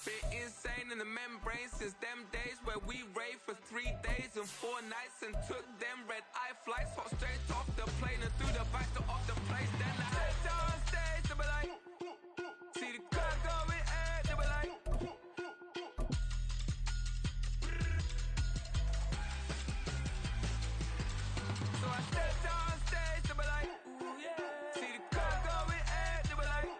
Bit insane in the membrane since them days where we raved for 3 days and 4 nights and took them red-eye flights, hot straight off the plane and through the back door of the place. Then I stepped on stage, they were like, see the crowd going air, they were like, so I stepped on stage, they were like, ooh yeah, see the crowd going air, they were like.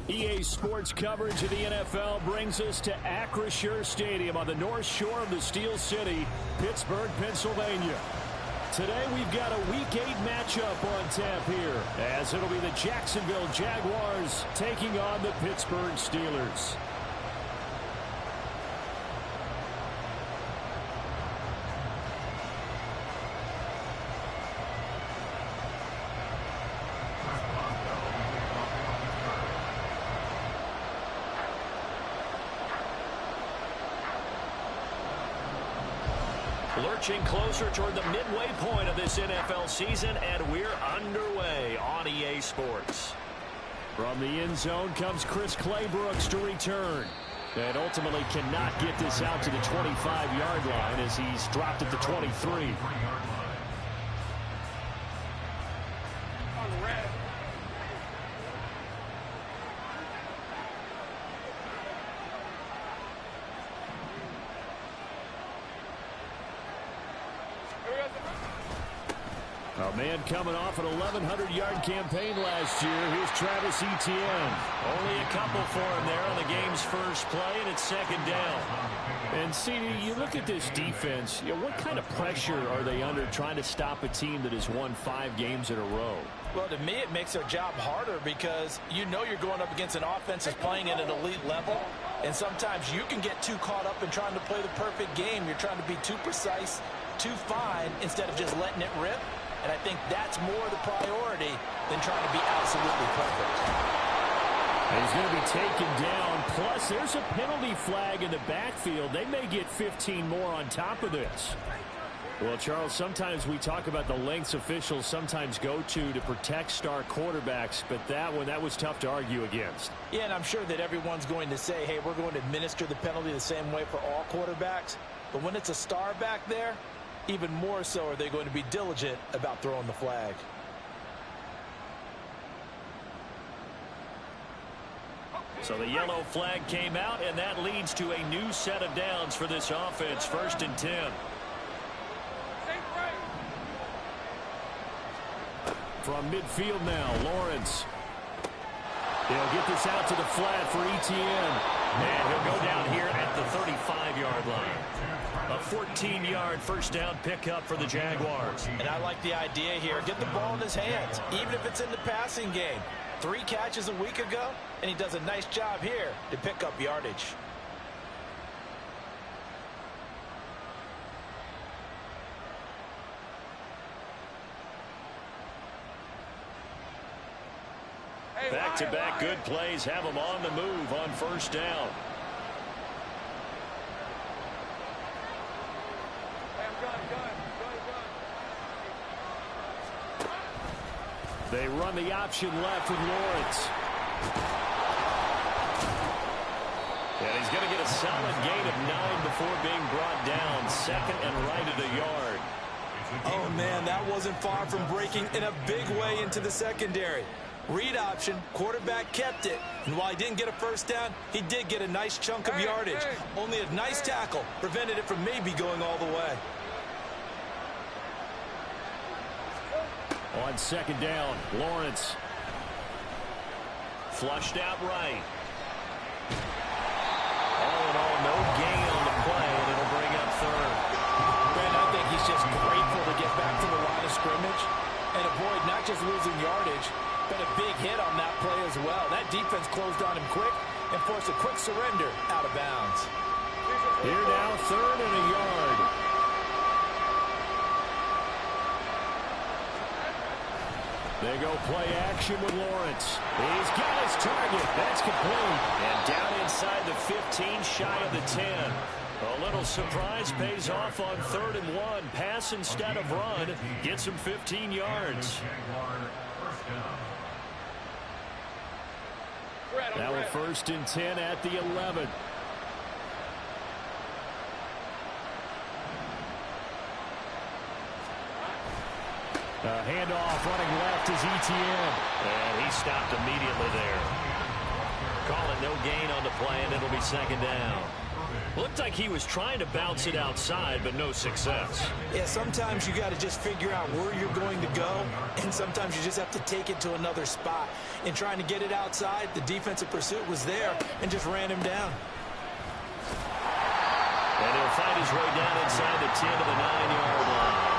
EA Sports coverage of the NFL brings us to Acrisure Stadium on the north shore of the Steel City, Pittsburgh, Pennsylvania. Today we've got a Week 8 matchup on tap here, as it'll be the Jacksonville Jaguars taking on the Pittsburgh Steelers. Lurching closer toward the midway point of this NFL season, and we're underway on EA Sports. From the end zone comes Chris Claybrooks to return, and ultimately cannot get this out to the 25-yard line as he's dropped at the 23. A man coming off an 1,100-yard campaign last year. Here's Travis Etienne. Only a couple for him there on the game's first play, and it's second down. And, CD, you look at this defense, what kind of pressure are they under trying to stop a team that has won 5 games in a row? Well, to me, it makes their job harder because you know you're going up against an offense that's playing at an elite level, and sometimes you can get too caught up in trying to play the perfect game. You're trying to be too precise, too fine, instead of just letting it rip. And I think that's more the priority than trying to be absolutely perfect. And he's going to be taken down. Plus, there's a penalty flag in the backfield. They may get 15 more on top of this. Well, Charles, sometimes we talk about the lengths officials sometimes go to protect star quarterbacks, but that was tough to argue against. Yeah, and I'm sure that everyone's going to say, hey, we're going to administer the penalty the same way for all quarterbacks. But when it's a star back there, even more so are they going to be diligent about throwing the flag. So the yellow flag came out, and that leads to a new set of downs for this offense. 1st and 10. From midfield now, Lawrence. He'll get this out to the flat for Etienne. And he'll go down here at the 35-yard line. A 14-yard first down pickup for the Jaguars. And I like the idea here. Get the ball in his hands, even if it's in the passing game. 3 catches a week ago, and he does a nice job here to pick up yardage. Back-to-back good plays have them on the move on first down. They run the option left with Lawrence. And he's going to get a solid gain of 9 before being brought down. 2nd and right at a yard. Oh, man, that wasn't far from breaking in a big way into the secondary. Read option, quarterback kept it. And while he didn't get a first down, he did get a nice chunk of yardage. Only a nice tackle prevented it from maybe going all the way. On 2nd down, Lawrence. Flushed out right. All in all, no gain on the play, and it'll bring up 3rd. Man, I think he's just grateful to get back to the line of scrimmage and avoid not just losing yardage, but a big hit on that play as well. That defense closed on him quick and forced a quick surrender out of bounds. Here now, 3rd and a yard. They go play action with Lawrence. He's got his target. That's complete. And down inside the 15, shy of the 10. A little surprise pays off on 3rd and 1. Pass instead of run. Gets him 15 yards. Now a 1st and 10 at the 11. Handoff running left is Etienne. And he stopped immediately there. Calling no gain on the play, and it'll be second down. Looked like he was trying to bounce it outside, but no success. Yeah, sometimes you got to just figure out where you're going to go, and sometimes you just have to take it to another spot. In trying to get it outside, the defensive pursuit was there and just ran him down. And he'll fight his way down inside the 10 to the 9-yard line.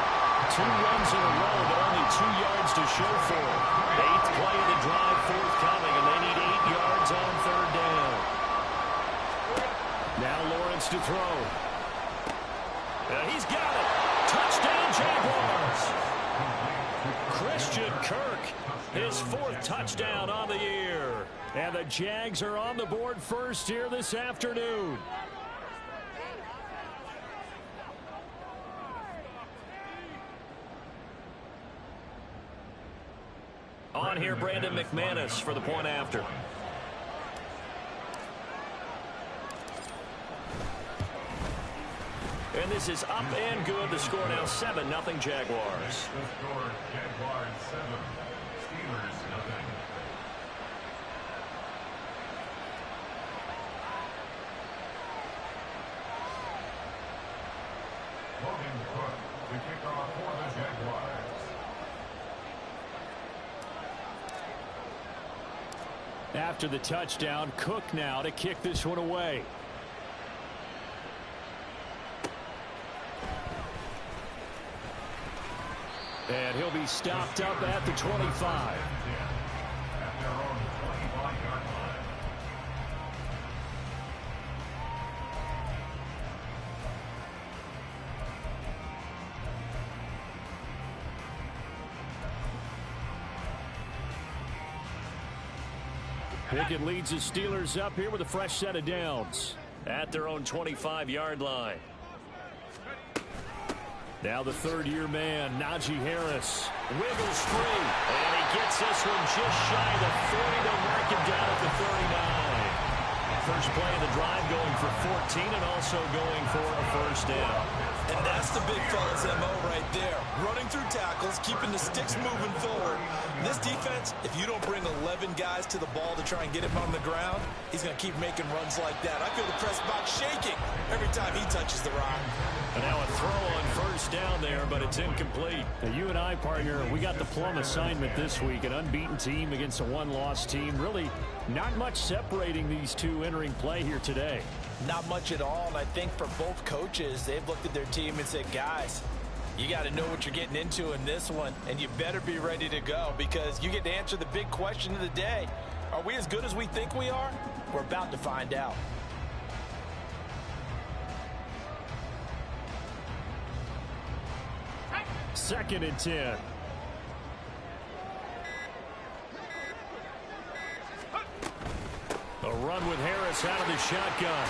2 runs in a row, but only 2 yards to show for it. 8th play of the drive forthcoming, and they need 8 yards on third down. Now Lawrence to throw. He's got it. Touchdown, Jaguars. Christian Kirk, his 4th touchdown on the year. And the Jags are on the board first here this afternoon. On here, Brandon McManus for the point after. And this is up and good. The score now 7-0 Jaguars. The score, Jaguars 7, Steelers 0. Logan Cook to kick off for the Jaguars. After the touchdown, Cook now to kick this one away. And he'll be stopped up at the 25. At their own 25-yard line. Pickett leads the Steelers up here with a fresh set of downs. At their own 25-yard line. Now the third-year man, Najee Harris. Wiggles free. And he gets this one just shy of the 40 to mark him down at the 39. First play of the drive going for 14 and also going for a first down. And that's the big fella's MO right there. Running through tackles, keeping the sticks moving forward. This defense, if you don't bring 11 guys to the ball to try and get him on the ground, he's going to keep making runs like that. I feel the press box shaking every time he touches the rock. And now a throw on first down there, but it's incomplete. Now you and I, partner, we got the plum assignment this week. An unbeaten team against a one-loss team. Really not much separating these two entering play here today. Not much at all, and I think for both coaches, they've looked at their team and said, guys, you got to know what you're getting into in this one, and you better be ready to go because you get to answer the big question of the day. Are we as good as we think we are? We're about to find out. Second and 10. A run with Harris out of the shotgun.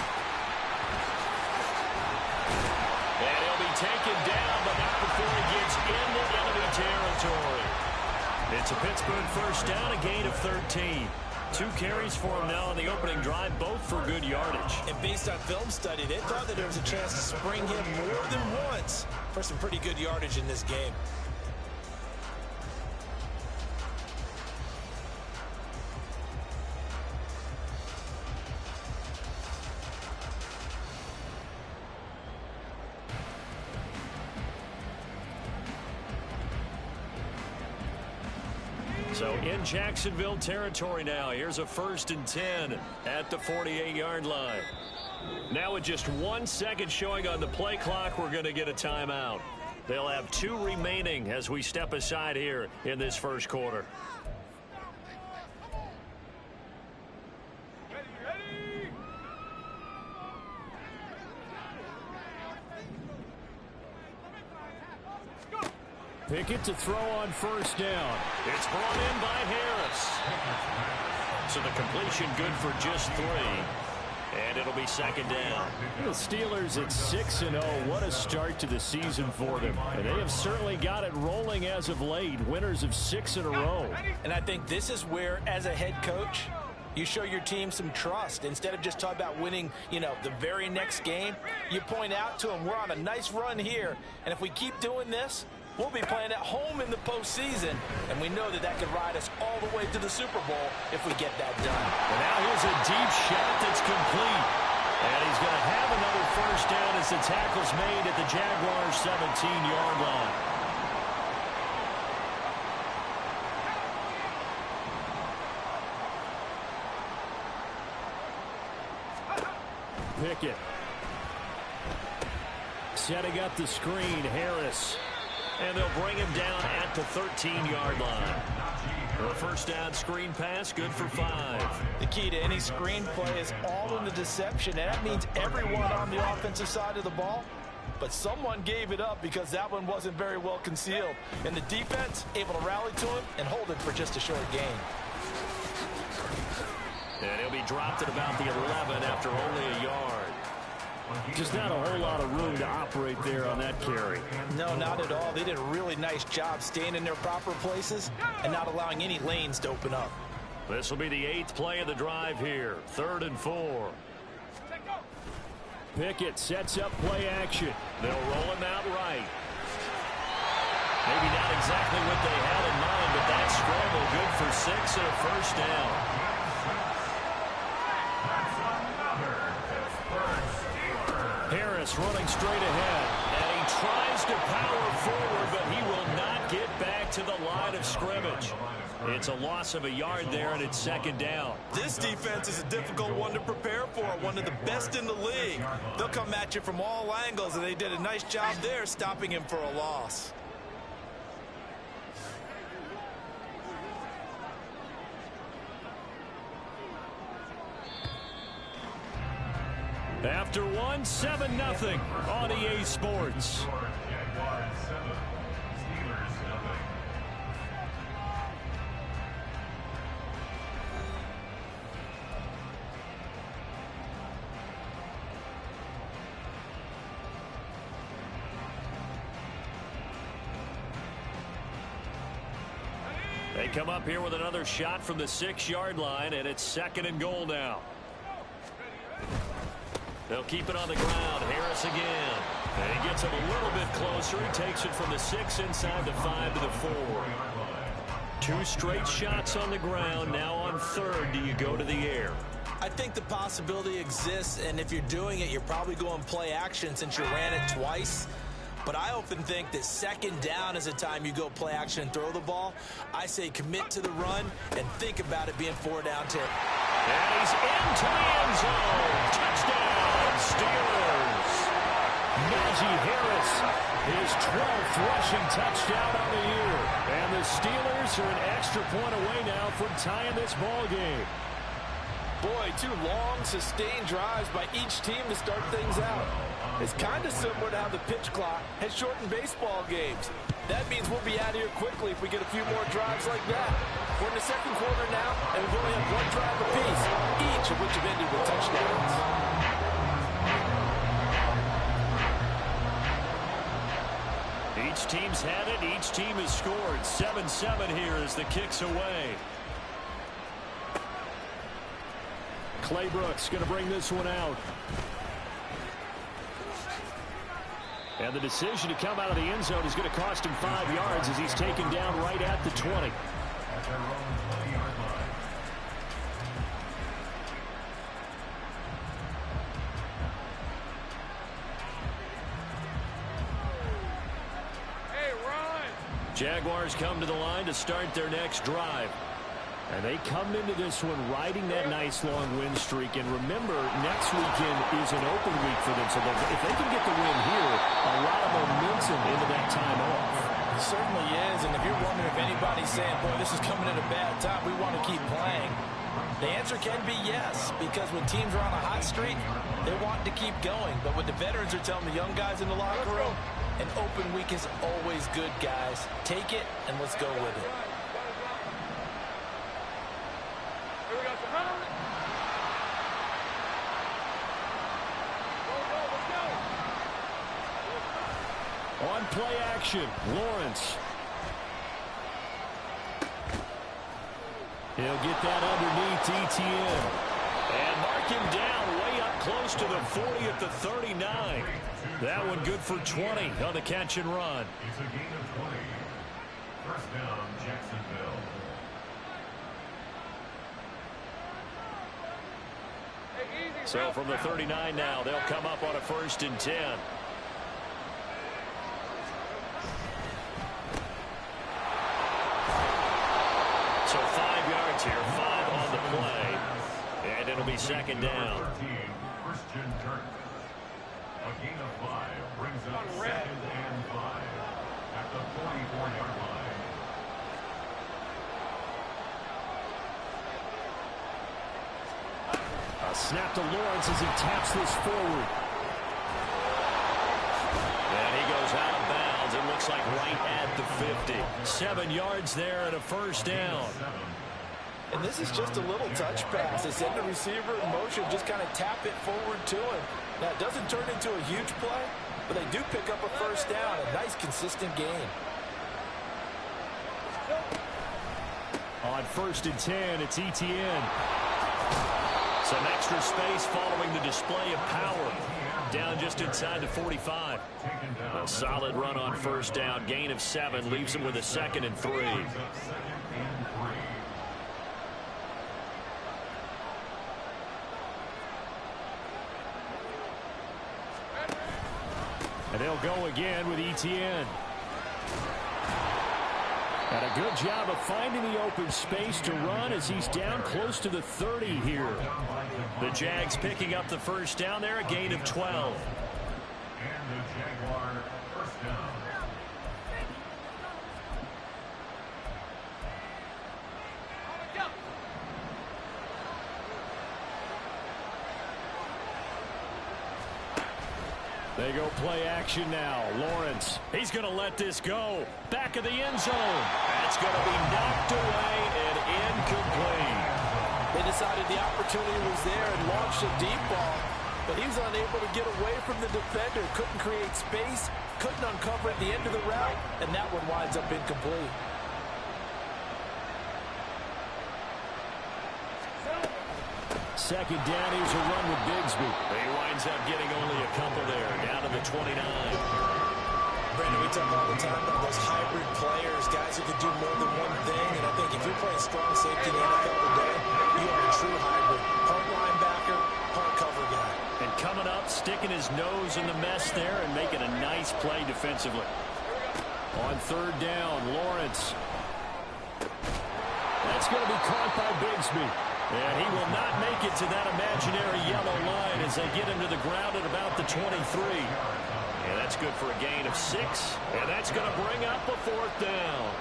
And he'll be taken down, but not before he gets into enemy territory. It's a Pittsburgh first down, a gain of 13. 2 carries for him now on the opening drive, both for good yardage. And based on film study, they thought that there was a chance to spring him more than once for some pretty good yardage in this game. So in Jacksonville territory now. Here's a 1st and 10 at the 48-yard line. Now with just 1 second showing on the play clock, we're going to get a timeout. They'll have 2 remaining as we step aside here in this first quarter. Pickett to throw on first down. It's brought in by Harris. So the completion good for just 3. And it'll be second down. The Steelers at 6-0. What a start to the season for them. And they have certainly got it rolling as of late. Winners of 6 in a row. And I think this is where, as a head coach, you show your team some trust. Instead of just talking about winning, the very next game, you point out to them, we're on a nice run here. And if we keep doing this, We'll be playing at home in the postseason, and we know that that could ride us all the way to the Super Bowl if we get that done. And now here's a deep shot that's complete. And he's going to have another first down as the tackle's made at the Jaguars' 17-yard line. Pickett. Setting up the screen, Harris. And they'll bring him down at the 13-yard line. For a first down screen pass, good for 5. The key to any screen play is all in the deception, and that means everyone on the offensive side of the ball. But someone gave it up because that one wasn't very well concealed. And the defense able to rally to him and hold it for just a short gain. And he'll be dropped at about the 11 after only a yard. Just not a whole lot of room to operate there on that carry. No, not at all. They did a really nice job staying in their proper places and not allowing any lanes to open up. This will be the 8th play of the drive here. 3rd and 4. Pickett sets up play action. They'll roll him out right. Maybe not exactly what they had in mind, but that scramble good for 6 and a first down. Harris running straight ahead, and he tries to power forward, but he will not get back to the line of scrimmage. It's a loss of a yard there, and it's 2nd down. This defense is a difficult one to prepare for, one of the best in the league. They'll come at you from all angles, and they did a nice job there stopping him for a loss. After 1, 7-0 on EA Sports. They come up here with another shot from the 6-yard line, and it's 2nd and goal now. They'll keep it on the ground. Harris again. And he gets him a little bit closer. He takes it from the 6 inside the 5 to the 4. 2 straight shots on the ground. Now on 3rd, do you go to the air? I think the possibility exists, and if you're doing it, you're probably going play action since you ran it twice. But I often think that 2nd down is the time you go play action and throw the ball. I say commit to the run and think about it being 4 down territory. And he's into the end zone. Touchdown, Steelers. Najee Harris, his 12th rushing touchdown on the year. And the Steelers are an extra point away now from tying this ball game. Boy, 2 long, sustained drives by each team to start things out. It's kind of similar to how the pitch clock has shortened baseball games. That means we'll be out of here quickly if we get a few more drives like that. We're in the 2nd quarter now, and we've only had 1 drive apiece, each of which have ended with touchdowns. Each team's had it. Each team has scored. 7-7 here as the kick's away. Claybrook's going to bring this one out. And the decision to come out of the end zone is going to cost him 5 yards as he's taken down right at the 20. Jaguars come to the line to start their next drive. And they come into this one riding that nice long win streak. And remember, next weekend is an open week for them. So if they can get the win here, a lot of momentum into that time off. It certainly is. And if you're wondering if anybody's saying, boy, this is coming at a bad time, we want to keep playing, the answer can be yes. Because when teams are on a hot streak, they want to keep going. But what the veterans are telling the young guys in the locker room, an open week is always good, guys. Take it and let's go with it. On play action, Lawrence. He'll get that underneath ETN. And mark him down way up close to the 40 at the 39. That one good for 20 on the catch and run. It's a gain of 20. First down, Jacksonville. So from the 39 now, they'll come up on a 1st and 10. So 5 yards here, 5 on the play. And it'll be 2nd down. Christian Kirk. A gain of 5 brings up 2nd and 5 at the 44-yard line. A snap to Lawrence as he taps this forward. And he goes out of bounds. It looks like right at the 50. 7 yards there and a 1st down. And this is just a little touch pass. They send the receiver in motion, just kind of tap it forward to him. Now, it doesn't turn into a huge play, but they do pick up a 1st down. A nice, consistent gain. On 1st and 10, it's Etienne. Some extra space following the display of power. Down just inside the 45. A solid run on 1st down. Gain of 7 leaves him with a 2nd and 3. And they'll go again with Etienne. And a good job of finding the open space to run as he's down close to the 30 here. The Jags picking up the 1st down there, a gain of 12. And the Jaguar 1st down. They go play action now. Lawrence, he's going to let this go. Back of the end zone. That's going to be knocked away and incomplete. They decided the opportunity was there and launched a deep ball, but he was unable to get away from the defender. Couldn't create space, couldn't uncover at the end of the route, and that one winds up incomplete. Second down, here's a run with Bigsby. He winds up getting only a couple there, down to the 29. Brandon, we talk all the time about those hybrid players, guys who can do more than one thing, and I think if you're playing strong safety in the NFL today, you are a true hybrid. Punt linebacker, punt cover guy. And coming up, sticking his nose in the mess there and making a nice play defensively. On 3rd down, Lawrence. That's going to be caught by Bigsby. And he will not make it to that imaginary yellow line as they get him to the ground at about the 23. And that's good for a gain of 6. And that's going to bring up a 4th down.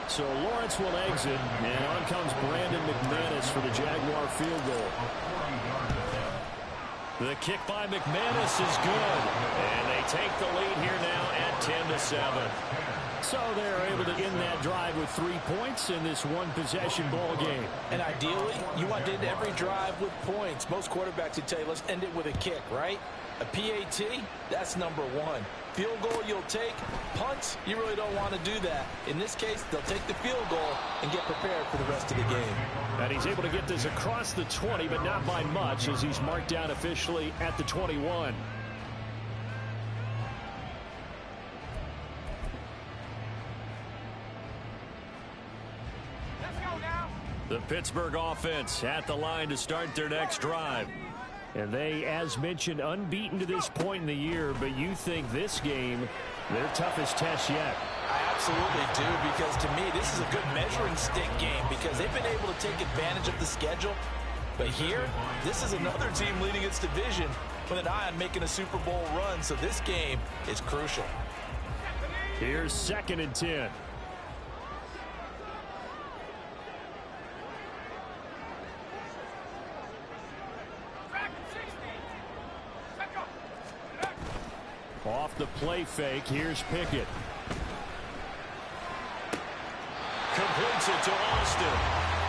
So Lawrence will exit, and on comes Brandon McManus for the Jaguar field goal. The kick by McManus is good, and they take the lead here now at 10-7. So they're able to end that drive with 3 points in this one-possession ball game. And ideally, you want to end every drive with points. Most quarterbacks would tell you, let's end it with a kick, right? A PAT, that's number 1. Field goal you'll take. Punts, you really don't want to do that. In this case, they'll take the field goal and get prepared for the rest of the game. And he's able to get this across the 20, but not by much, as he's marked down officially at the 21. Let's go now. The Pittsburgh offense at the line to start their next drive. And they, as mentioned, unbeaten to this point in the year, but you think this game, their toughest test yet? I absolutely do, because to me, this is a good measuring stick game because they've been able to take advantage of the schedule. But here, this is another team leading its division with an eye on making a Super Bowl run, so this game is crucial. Here's 2nd and 10. Off the play fake, here's Pickett. Completes it to Austin.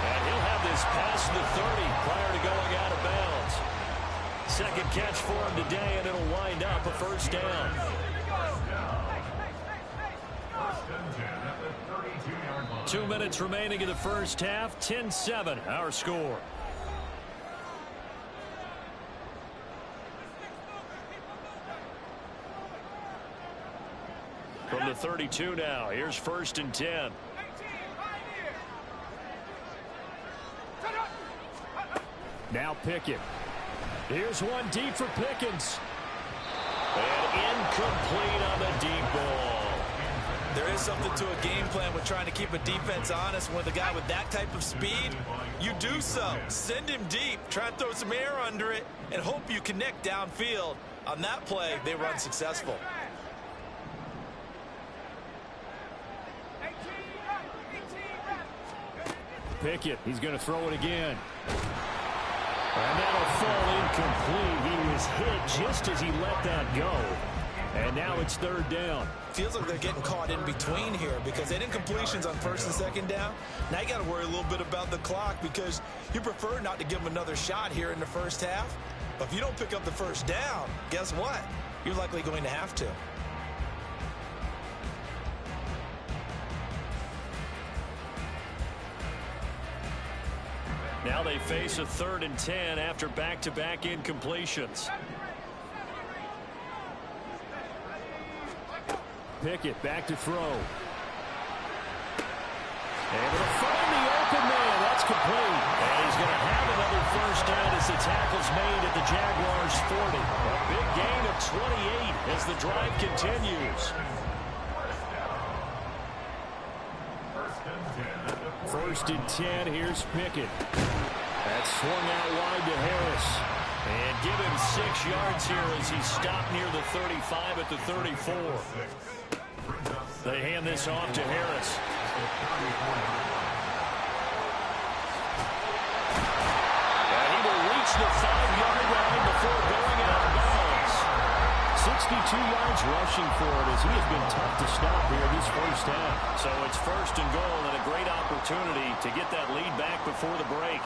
And he'll just past the 30 prior to going out of bounds. Second catch for him today, and it'll wind up a first down. First and 10 at the 32-yard line. 2 minutes remaining in the first half. 10-7, our score. From the 32 now, here's first and 10. Now Pickett. Here's one deep for Pickens. And incomplete on the deep ball. There is something to a game plan with trying to keep a defense honest. With a guy with that type of speed, you do so. Send him deep, try and throw some air under it, and hope you connect downfield. On that play, they run successful. Pickett, he's going to throw it again. And that'll fall incomplete. He was hit just as he let that go. And now it's third down. Feels like they're getting caught in between here because they didn't incompletions on first and second down. Now you got to worry a little bit about the clock because you prefer not to give them another shot here in the first half. But if you don't pick up the first down, guess what? You're likely going to have to. Now they face a 3rd and 10 after back-to-back incompletions. Pickett back to throw. Able to find the open man. That's complete. And he's going to have another first down as the tackle's made at the Jaguars' 40. A big gain of 28 as the drive continues. First and 10, here's Pickett. That's swung out wide to Harris. And give him 6 yards here as he's stopped near the 35 at the 34. They hand this off to Harris. And he will reach the 5-yard line before going out of bounds. 62 yards rushing for it as he has been tough to stop here this first half. So it's first and goal and a great opportunity to get that lead back before the break.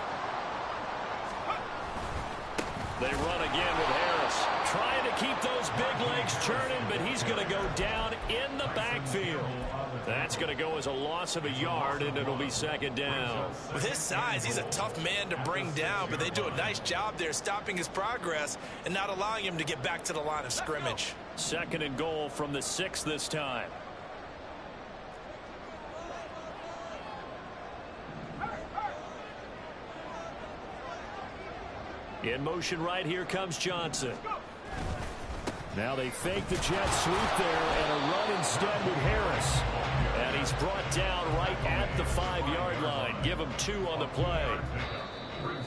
They run again with Harris. Trying to keep those big legs churning, but he's going to go down in the backfield. That's going to go as a loss of a yard, and it'll be second down. With his size, he's a tough man to bring down, but they do a nice job there stopping his progress and not allowing him to get back to the line of scrimmage. Second and goal from the 6 this time. In motion right here comes Johnson. Now they fake the jet sweep there and a run instead with Harris. And he's brought down right at the 5-yard line. Give him 2 on the play.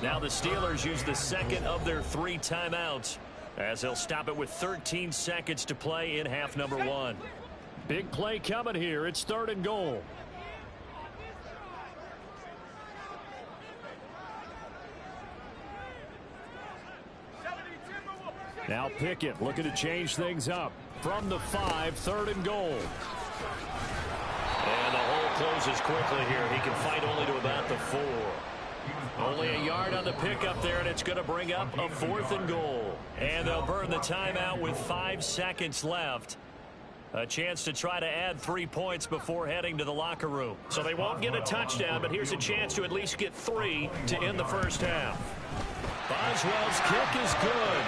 Now the Steelers use the second of their 3 timeouts as they'll stop it with 13 seconds to play in half number 1. Big play coming here. It's 3rd and goal. Now Pickett looking to change things up. From the 5, 3rd and goal. And the hole closes quickly here. He can fight only to about the 4. Only a yard on the pickup there, and it's going to bring up a 4th and goal. And they'll burn the timeout with 5 seconds left. A chance to try to add 3 points before heading to the locker room. So they won't get a touchdown, but here's a chance to at least get 3 to end the first half. Boswell's kick is good.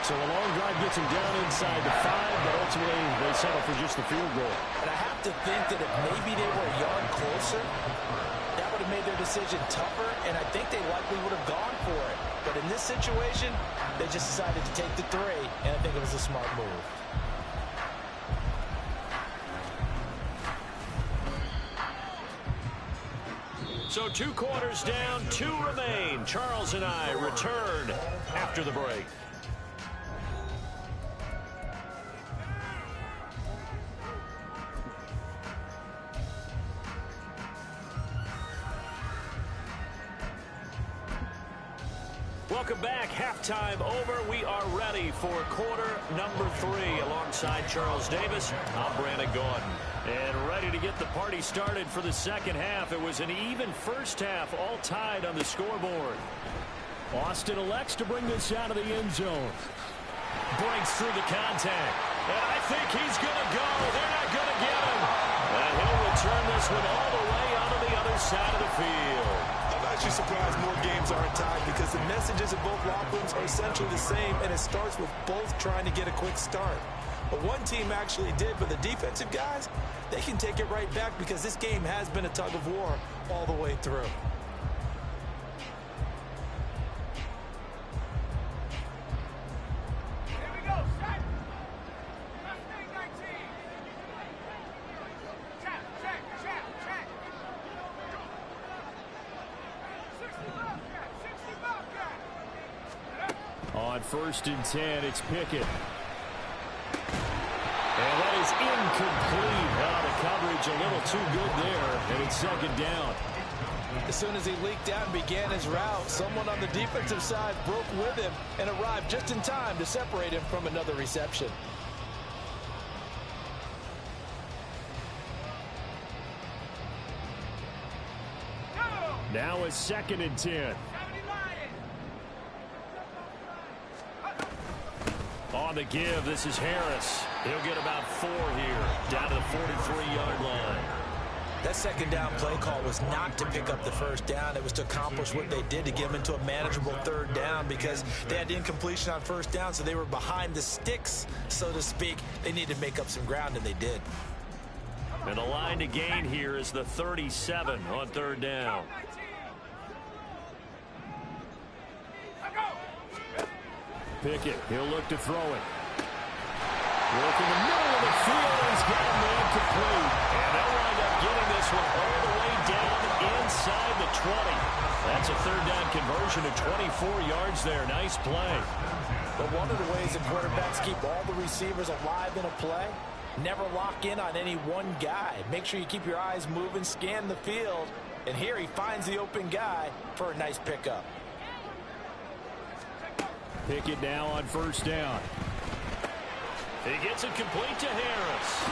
So a long drive gets him down inside the 5, but ultimately they settle for just the field goal. And I have to think that if maybe they were a yard closer, that would have made their decision tougher, and I think they likely would have gone for it. But in this situation, they just decided to take the 3, and I think it was a smart move. So 2 quarters down, 2 remain. Charles and I return after the break. Welcome back. Halftime over. We are ready for quarter number 3. Alongside Charles Davis, I'm Brandon Gordon. And ready to get the party started for the second half. It was an even first half, all tied on the scoreboard. Austin elects to bring this out of the end zone. Breaks through the contact. And I think he's going to go. They're not going to get him. And he'll return this one all the way onto the other side of the field. I'm actually surprised more games aren't tied because the messages of both locker rooms are essentially the same, and it starts with both trying to get a quick start. But one team actually did, but the defensive guys, they can take it right back because this game has been a tug of war all the way through. On 1st and 10, it's Pickett. And that is incomplete. The coverage a little too good there, and it's 2nd down. As soon as he leaked out and began his route, someone on the defensive side broke with him and arrived just in time to separate him from another reception. Now it's 2nd and 10. On the give, this is Harris. He'll get about 4 here, down to the 43-yard line. That 2nd down play call was not to pick up the 1st down. It was to accomplish what they did to get them into a manageable 3rd down because they had incompletion on 1st down, so they were behind the sticks, so to speak. They needed to make up some ground, and they did. And the line to gain here is the 37 on 3rd down. Pickett, he'll look to throw it. Work in the middle of the field. He's got a man complete. And they'll wind up getting this one all the way down inside the 20. That's a 3rd down conversion of 24 yards there. Nice play. But one of the ways that quarterbacks keep all the receivers alive in a play, never lock in on any one guy. Make sure you keep your eyes moving, scan the field. And here he finds the open guy for a nice pickup. Pickett now on 1st down. He gets it complete to Harris.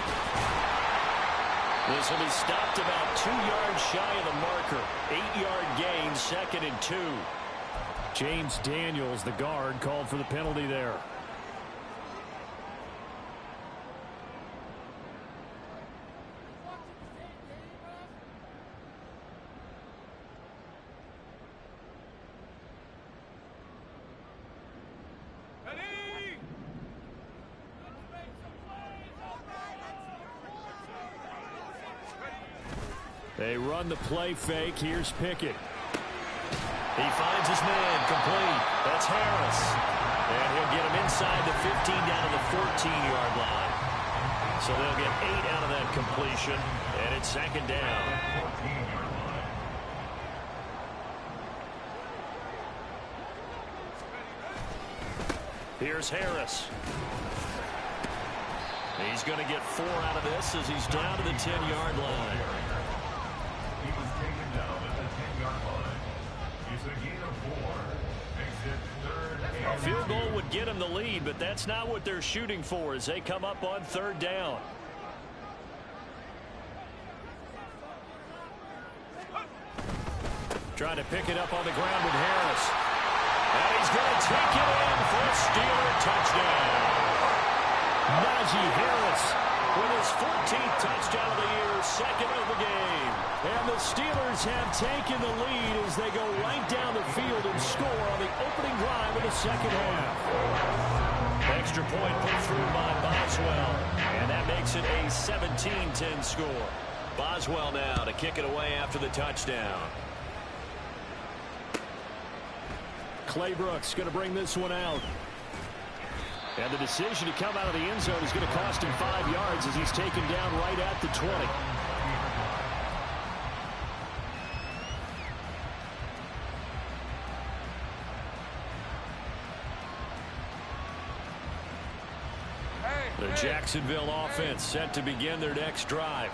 This will be stopped about 2 yards shy of the marker. 8-yard gain, 2nd and 2. James Daniels, the guard, called for the penalty there. They run the play fake. Here's Pickett. He finds his man complete. That's Harris. And he'll get him inside the 15 down to the 14-yard line. So they'll get 8 out of that completion. And it's 2nd down. Here's Harris. He's going to get 4 out of this as he's down to the 10-yard line. He was taken down at the 10-yard line. It's a gain of 4. Makes it 3rd and A field goal would get him the lead, but that's not what they're shooting for as they come up on 3rd down. Trying to pick it up on the ground with Harris. And he's going to take it in for a Steeler touchdown. Najee Harris with his 14th touchdown of the year, 2nd of the game. And the Steelers have taken the lead as they go right down the field and score on the opening drive of the 2nd half. Extra point put through by Boswell. And that makes it a 17-10 score. Boswell now to kick it away after the touchdown. Claybrooks going to bring this one out. And the decision to come out of the end zone is going to cost him 5 yards as he's taken down right at the 20. The Jacksonville offense set to begin their next drive.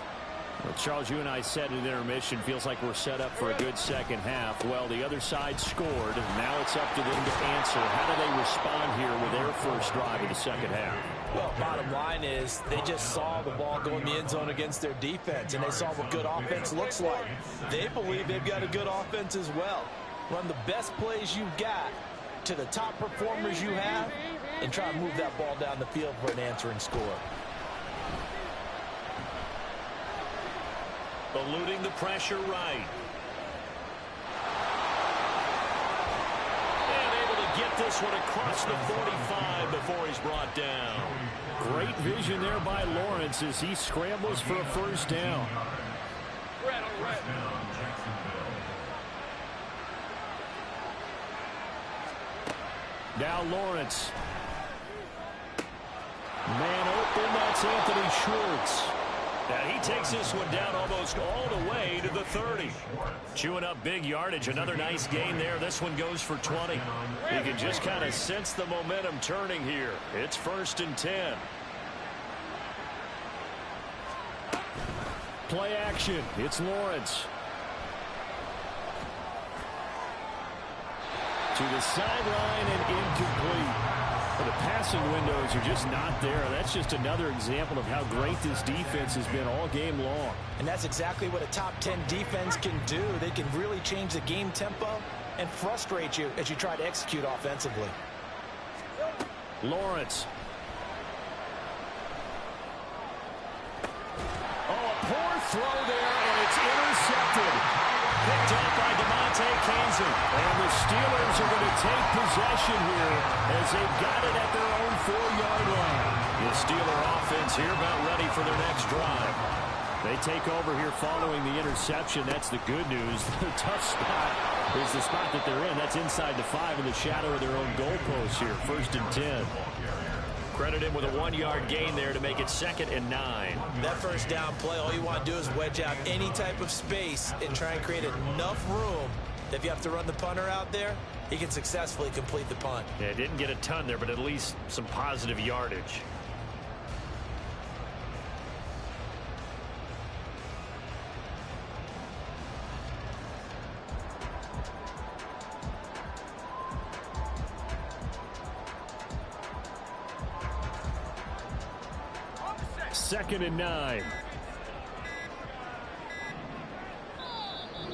Well, Charles, you and I said in intermission, feels like we're set up for a good second half. Well, the other side scored, and now it's up to them to answer. How do they respond here with their first drive of the second half? Well, bottom line is they just saw the ball go in the end zone against their defense, and they saw what good offense looks like. They believe they've got a good offense as well. Run the best plays you've got to the top performers you have, and try to move that ball down the field for an answering score. Eluding the pressure right. And able to get this one across the 45 before he's brought down. Great vision there by Lawrence as he scrambles for a first down. Now Lawrence. Man open, that's Anthony Schwartz. And he takes this one down almost all the way to the 30. Chewing up big yardage. Another nice gain there. This one goes for 20. You can just kind of sense the momentum turning here. It's 1st and 10. Play action. It's Lawrence. To the sideline and incomplete. The passing windows are just not there. That's just another example of how great this defense has been all game long. And that's exactly what a top 10 defense can do. They can really change the game tempo and frustrate you as you try to execute offensively. Lawrence. Oh, a poor throw there, and it's intercepted. Picked up by DeMonte Kazin. And the Steelers are going to take possession here as they've got it at their own 4-yard line. The Steeler offense here about ready for their next drive. They take over here following the interception. That's the good news. The tough spot is the spot that they're in. That's inside the 5 in the shadow of their own goalpost here. 1st and 10. Credit him with a 1-yard gain there to make it 2nd and 9. That first down play, all you want to do is wedge out any type of space and try and create enough room that if you have to run the punter out there, he can successfully complete the punt. Yeah, didn't get a ton there, but at least some positive yardage. Second and 9.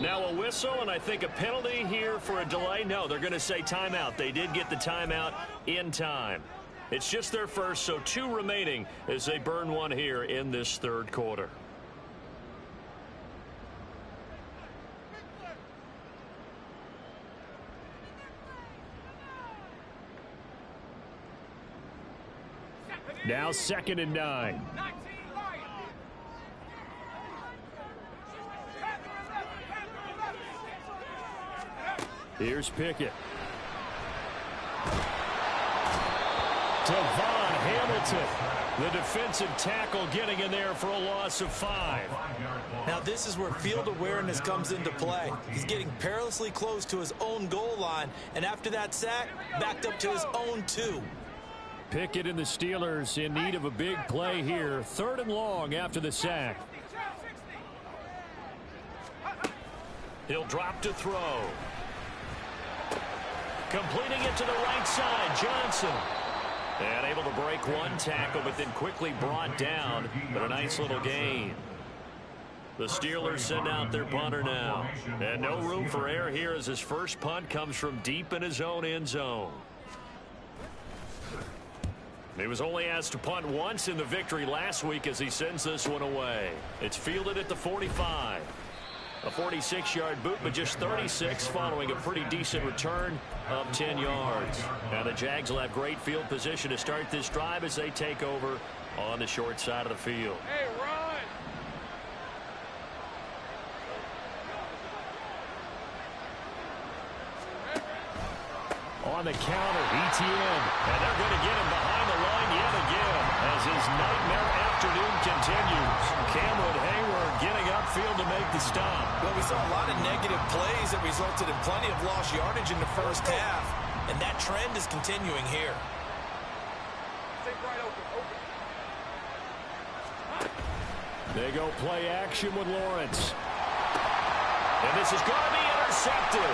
Now a whistle, and I think a penalty here for a delay. No, they're going to say timeout. They did get the timeout in time. It's just their first, so 2 remaining as they burn one here in this 3rd quarter. Now 2nd and 9. Here's Pickett. Devon Hamilton, the defensive tackle, getting in there for a loss of 5. Now this is where field awareness comes into play. He's getting perilously close to his own goal line, and after that sack, backed up to his own 2. Pickett and the Steelers in need of a big play here. 3rd and long after the sack. He'll drop to throw. Completing it to the right side, Johnson. And able to break one tackle, but then quickly brought down. But a nice little gain. The Steelers send out their punter now. And no room for error here as his first punt comes from deep in his own end zone. He was only asked to punt once in the victory last week as he sends this one away. It's fielded at the 45. A 46-yard boot, but just 36 following a pretty decent return of 10 yards. Now the Jags will have great field position to start this drive as they take over on the short side of the field. Hey, run! On the counter, ETN. And they're going to get him behind the line yet again as his nightmare afternoon continues. Cameron Hayward getting upfield to make the stop. Well, we saw a lot of negative plays that resulted in plenty of lost yardage in the first half, and that trend is continuing here. They go play action with Lawrence. And this is going to be intercepted.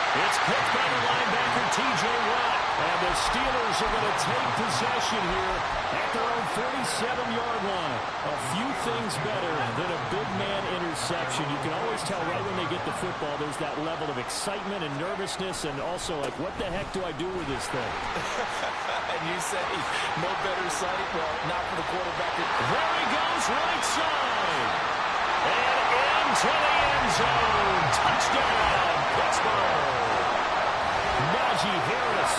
It's picked by the linebacker, T.J. Watt. And the Steelers are going to take possession here at their own 47-yard line. A few things better than a big man interception. You can always tell right when they get the football, there's that level of excitement and nervousness, and also like, what the heck do I do with this thing? And you say, no better sight? Well, not for the quarterback. There he goes, right side. And into the end zone. Touchdown, Pittsburgh. Najee Harris,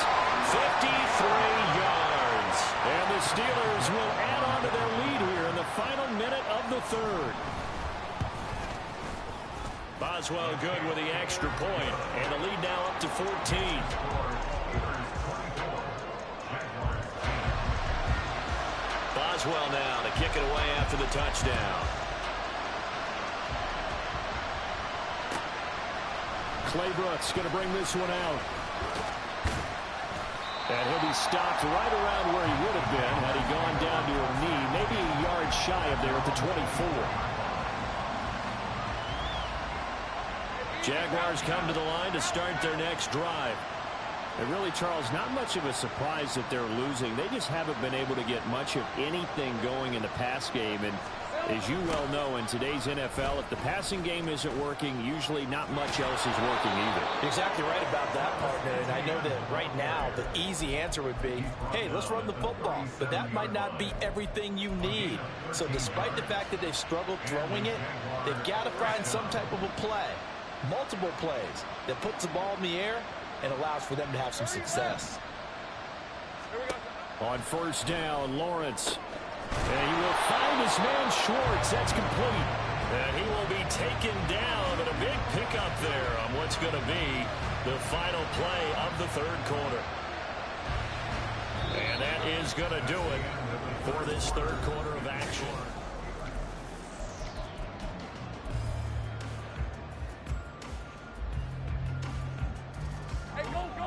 53 yards. And the Steelers will add on to their lead here in the final minute of the third. Boswell good with the extra point, and the lead now up to 14. Boswell now to kick it away after the touchdown. Claybrooks going to bring this one out. And he'll be stopped right around where he would have been had he gone down to a knee, maybe a yard shy of there at the 24. Jaguars come to the line to start their next drive. And really, Charles, not much of a surprise that they're losing. They just haven't been able to get much of anything going in the pass game. And as you well know, in today's NFL, if the passing game isn't working, usually not much else is working either. Exactly right about that, partner. And I know that right now the easy answer would be, hey, let's run the football. But that might not be everything you need. So despite the fact that they've struggled throwing it, they've got to find some type of a play, multiple plays, that puts the ball in the air and allows for them to have some success. On first down, Lawrence. And he will find his man Schwartz. That's complete. And he will be taken down, but a big pickup there on what's going to be the final play of the third quarter. And that is going to do it for this third quarter of action.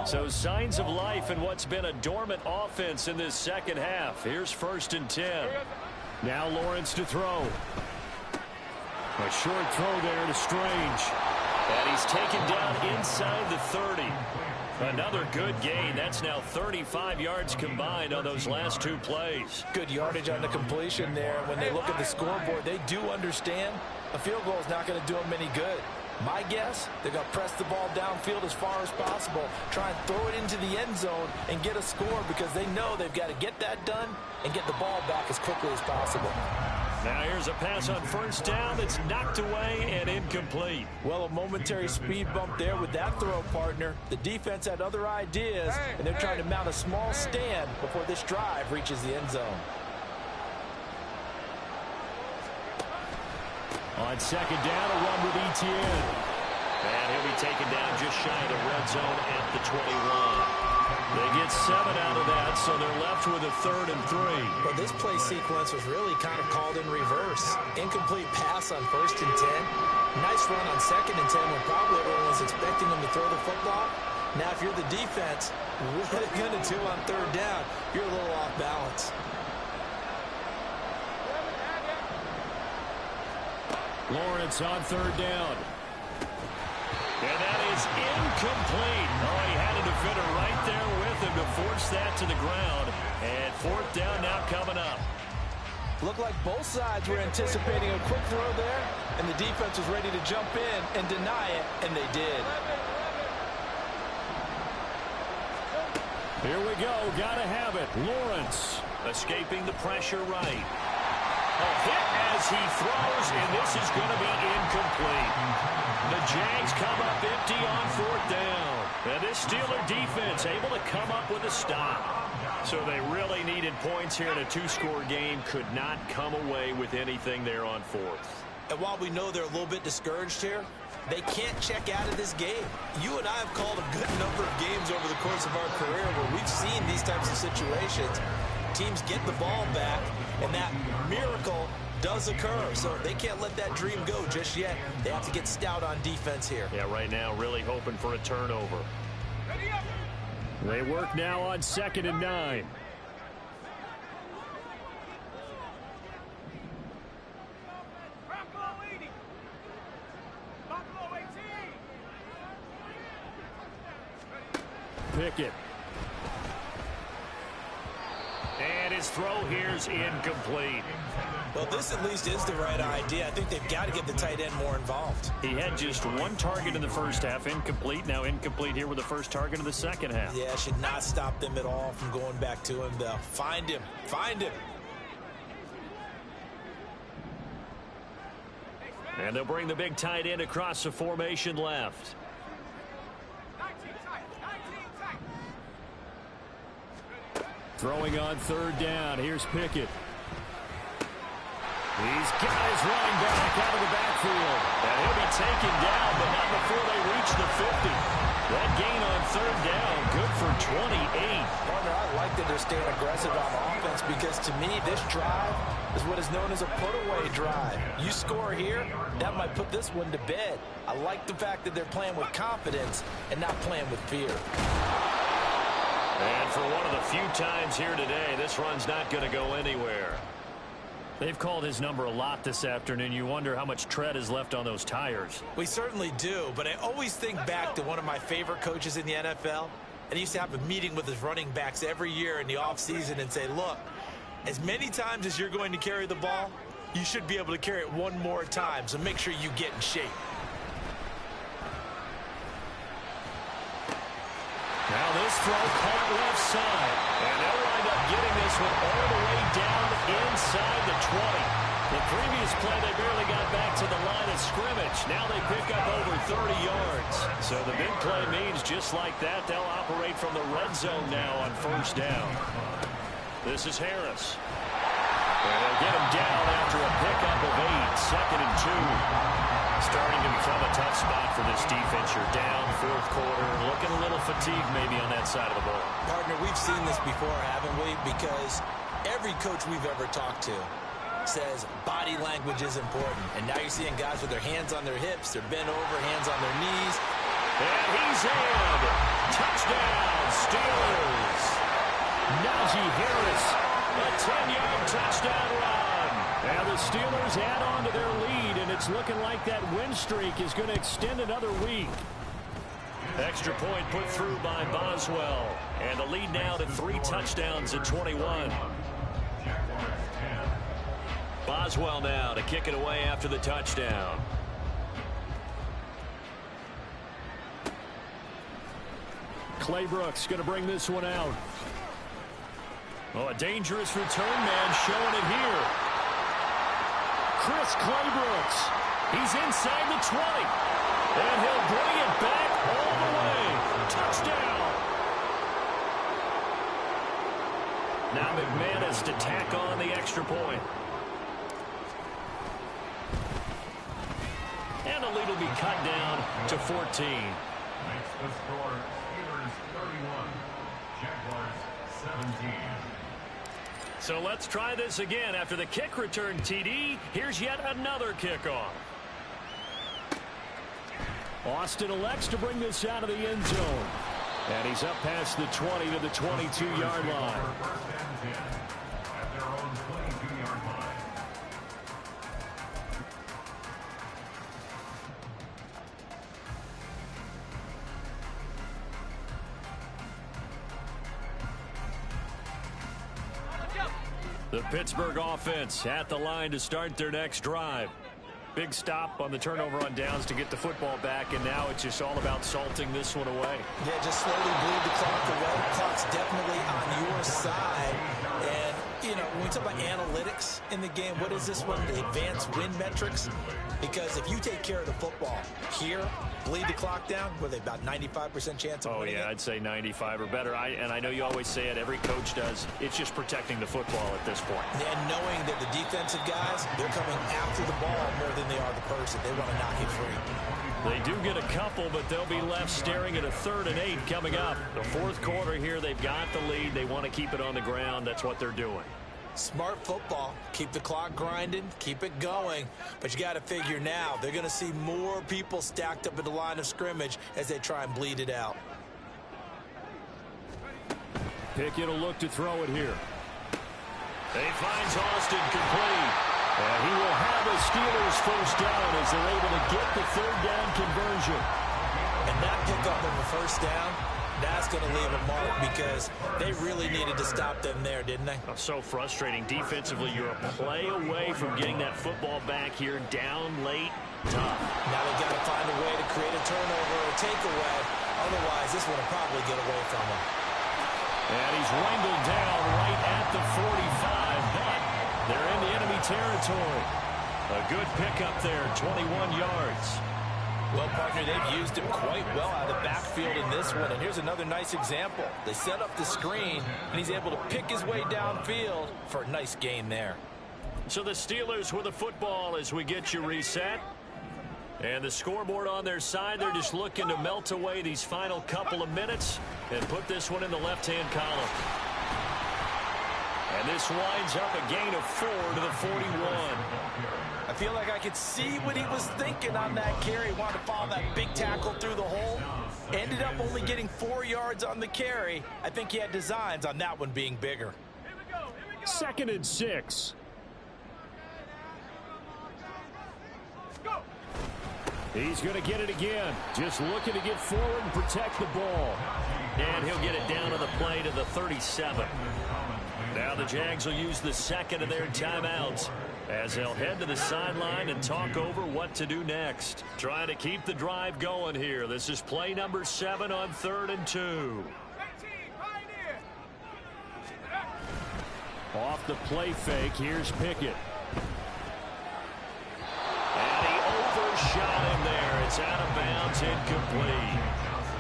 So signs of life in what's been a dormant offense in this second half. Here's 1st and 10. Now Lawrence to throw. A short throw there to Strange. And he's taken down inside the 30. Another good gain. That's now 35 yards combined on those last two plays. Good yardage on the completion there. When they look at the scoreboard, they do understand a field goal is not going to do them any good. My guess, they're going to press the ball downfield as far as possible, try and throw it into the end zone and get a score because they know they've got to get that done and get the ball back as quickly as possible. Now here's a pass on first down that's knocked away and incomplete. Well, a momentary speed bump there with that throw, partner. The defense had other ideas, and they're trying to mount a small stand before this drive reaches the end zone. On second down, a run with Etienne. And he'll be taken down just shy of the red zone at the 21. They get 7 out of that, so they're left with a 3rd and 3. But this play sequence was really kind of called in reverse. Incomplete pass on 1st and 10. Nice run on 2nd and 10 when probably everyone was expecting them to throw the football. Now, if you're the defense, what are they going to do on 3rd down? You're a little off balance. Lawrence on 3rd down. And that is incomplete. Oh, he had a defender right there with him to force that to the ground. And 4th down now coming up. Looked like both sides were anticipating a quick throw there, and the defense was ready to jump in and deny it, and they did. Here we go. Gotta have it. Lawrence escaping the pressure right. A hit as he throws, and this is going to be incomplete. The Jags come up empty on 4th down. And this Steeler defense able to come up with a stop. So they really needed points here in a 2-score game. Could not come away with anything there on 4th. And while we know they're a little bit discouraged here, they can't check out of this game. You and I have called a good number of games over the course of our career where we've seen these types of situations. Teams get the ball back, and that miracle does occur. So they can't let that dream go just yet. They have to get stout on defense here. Yeah, right now really hoping for a turnover. They work now on 2nd and 9. Pickett. And his throw here's incomplete. Well, this at least is the right idea. I think they've got to get the tight end more involved. He had just one target in the first half, incomplete. Now incomplete here with the first target of the second half. Yeah, should not stop them at all from going back to him, though. Find him. Find him. And they'll bring the big tight end across the formation left. Throwing on third down. Here's Pickett. He's got his running back out of the backfield. And he'll be taken down, but not before they reach the 50. That gain on third down, good for 28. Partner, I like that they're staying aggressive on offense because to me, this drive is what is known as a put-away drive. You score here, that might put this one to bed. I like the fact that they're playing with confidence and not playing with fear. And for one of the few times here today, this run's not going to go anywhere. They've called his number a lot this afternoon. You wonder how much tread is left on those tires. We certainly do, but I always think back to one of my favorite coaches in the NFL, and he used to have a meeting with his running backs every year in the offseason and say, look, as many times as you're going to carry the ball, you should be able to carry it one more time, so make sure you get in shape. Now this throw caught left side. And they'll wind up getting this one all the way down inside the 20. The previous play, they barely got back to the line of scrimmage. Now they pick up over 30 yards. So the big play means just like that, they'll operate from the red zone now on first down. This is Harris. And they'll get him down after a pickup of 8, 2nd and 2. Starting to become a tough spot for this defense. You're down fourth quarter, looking a little fatigued maybe on that side of the ball. Partner, we've seen this before, haven't we? Because every coach we've ever talked to says body language is important. And now you're seeing guys with their hands on their hips, they're bent over, hands on their knees. And he's in. Touchdown, Steelers. Najee Harris, a 10-yard touchdown run. Now the Steelers add on to their lead, and it's looking like that win streak is going to extend another week. Extra point put through by Boswell. And the lead now to 3 touchdowns at 21. Boswell now to kick it away after the touchdown. Claybrooks going to bring this one out. Oh, a dangerous return man showing it here. Chris Claybrooks. He's inside the 20. And he'll bring it back all the way. Touchdown. Now McManus to tack on the extra point. And the lead will be cut down to 14. Makes the score Steelers 31, Jaguars 17. So let's try this again. After the kick return TD, here's yet another kickoff. Austin elects to bring this out of the end zone. And he's up past the 20 to the 22-yard line. First and 10 at their own 22-yard line. The Pittsburgh offense at the line to start their next drive. Big stop on the turnover on downs to get the football back, and now it's just all about salting this one away. Yeah, just slowly bleed the clock away. The clock's definitely on your side. And, you know, when we talk about analytics in the game, what is this one? The advanced win metrics? Because if you take care of the football here, bleed the clock down, were they about 95% chance of winning it? I'd say 95 or better. And I know you always say it, every coach does. It's just protecting the football at this point. And knowing that the defensive guys, they're coming after the ball more than they are the person. They want to knock it free. They do get a couple, but they'll be left staring at a 3rd and 8 coming up. The fourth quarter here, they've got the lead. They want to keep it on the ground. That's what they're doing. Smart football. Keep the clock grinding. Keep it going. But you got to figure now, they're going to see more people stacked up at the line of scrimmage as they try and bleed it out. Pickett will look to throw it here. He finds Austin complete. And he will have a Steelers first down as they're able to get the 3rd down conversion. And that pickup of a first down, That's going to leave a mark because they really needed to stop them there, didn't they? So frustrating. Defensively, you're a play away from getting that football back here, down late, tough. Now they've got to find a way to create a turnover or a takeaway. Otherwise, this one will probably get away from them. And he's wrangled down right at the 45, but they're in the enemy territory. A good pickup there, 21 yards. Well, partner, they've used him quite well out of the backfield in this one. And here's another nice example. They set up the screen, and he's able to pick his way downfield for a nice gain there. So the Steelers with the football as we get you reset. And the scoreboard on their side, they're just looking to melt away these final couple of minutes and put this one in the left-hand column. And this winds up a gain of 4 to the 41. I feel like I could see what he was thinking on that carry. He wanted to follow that big tackle through the hole. Ended up only getting 4 yards on the carry. I think he had designs on that one being bigger. 2nd and 6. He's going to get it again. Just looking to get forward and protect the ball. And he'll get it down on the play to the 37. Now the Jags will use the second of their timeouts as they'll head to the sideline and talk over what to do next. Trying to keep the drive going here. This is play number 7 on 3rd and 2. Off the play fake, here's Pickett. And he overshot him there. It's out of bounds, incomplete.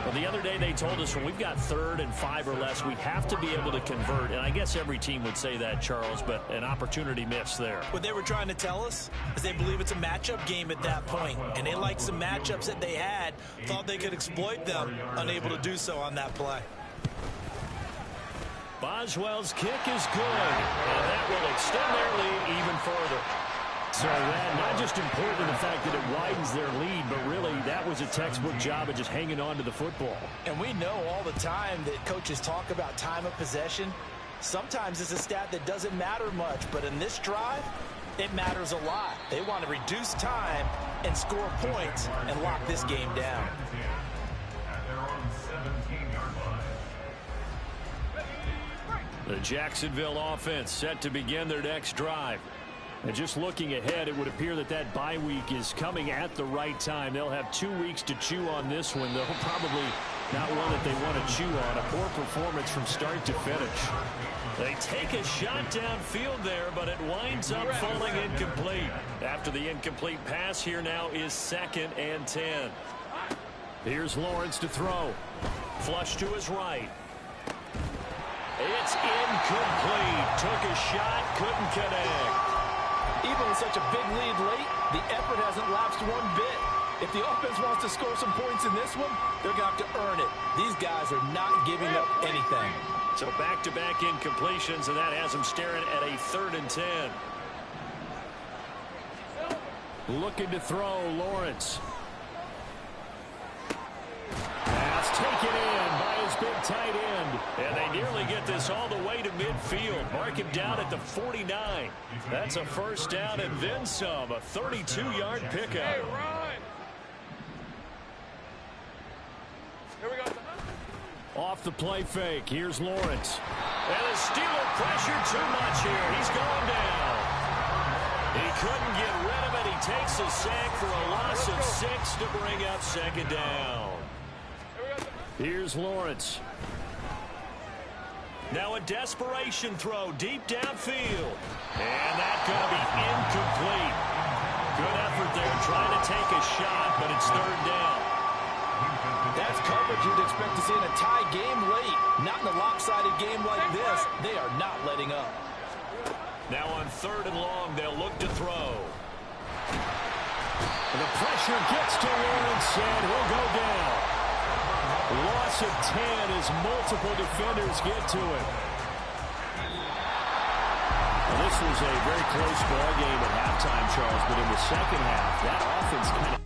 Well, the other day they told us when we've got 3rd and 5 or less, we have to be able to convert. And I guess every team would say that, Charles, but an opportunity missed there. What they were trying to tell us is they believe it's a matchup game at that point. And they liked some matchups that they had, thought they could exploit them, unable to do so on that play. Boswell's kick is good, and that will extend their lead even further. So that not just important in the fact that it widens their lead, but really that was a textbook job of just hanging on to the football. And we know all the time that coaches talk about time of possession. Sometimes it's a stat that doesn't matter much, but in this drive, it matters a lot. They want to reduce time and score points and lock this game down. The Jacksonville offense set to begin their next drive. And just looking ahead, it would appear that that bye week is coming at the right time. They'll have 2 weeks to chew on this one, though probably not one that they want to chew on. A poor performance from start to finish. They take a shot downfield there, but it winds up falling incomplete. After the incomplete pass, here now is 2nd and 10. Here's Lawrence to throw. Flush to his right. It's incomplete. Took a shot, couldn't connect. Even with such a big lead late, the effort hasn't lapsed one bit. If the offense wants to score some points in this one, they're going to have to earn it. These guys are not giving up anything. So back-to-back incompletions, and that has them staring at a 3rd and 10. Looking to throw, Lawrence. Pass taken in by his big tight end. And they nearly get this all the way to midfield. Mark him down at the 49. That's a 1st down and then some. A 32-yard pickup. Hey, Ryan. Here we go. Off the play fake. Here's Lawrence. And the Steeler pressure too much here. He's going down. He couldn't get rid of it. He takes a sack for a loss of 6 to bring up 2nd down. Here's Lawrence. Now a desperation throw deep downfield. And that's going to be incomplete. Good effort there trying to take a shot, but it's 3rd down. That's coverage you'd expect to see in a tie game late. Not in a lopsided game like this. They are not letting up. Now on 3rd and long, they'll look to throw. And the pressure gets to Lawrence, and he'll go down. Loss of 10 as multiple defenders get to him. Well, this was a very close ball game at halftime, Charles, but in the second half, that offense kind of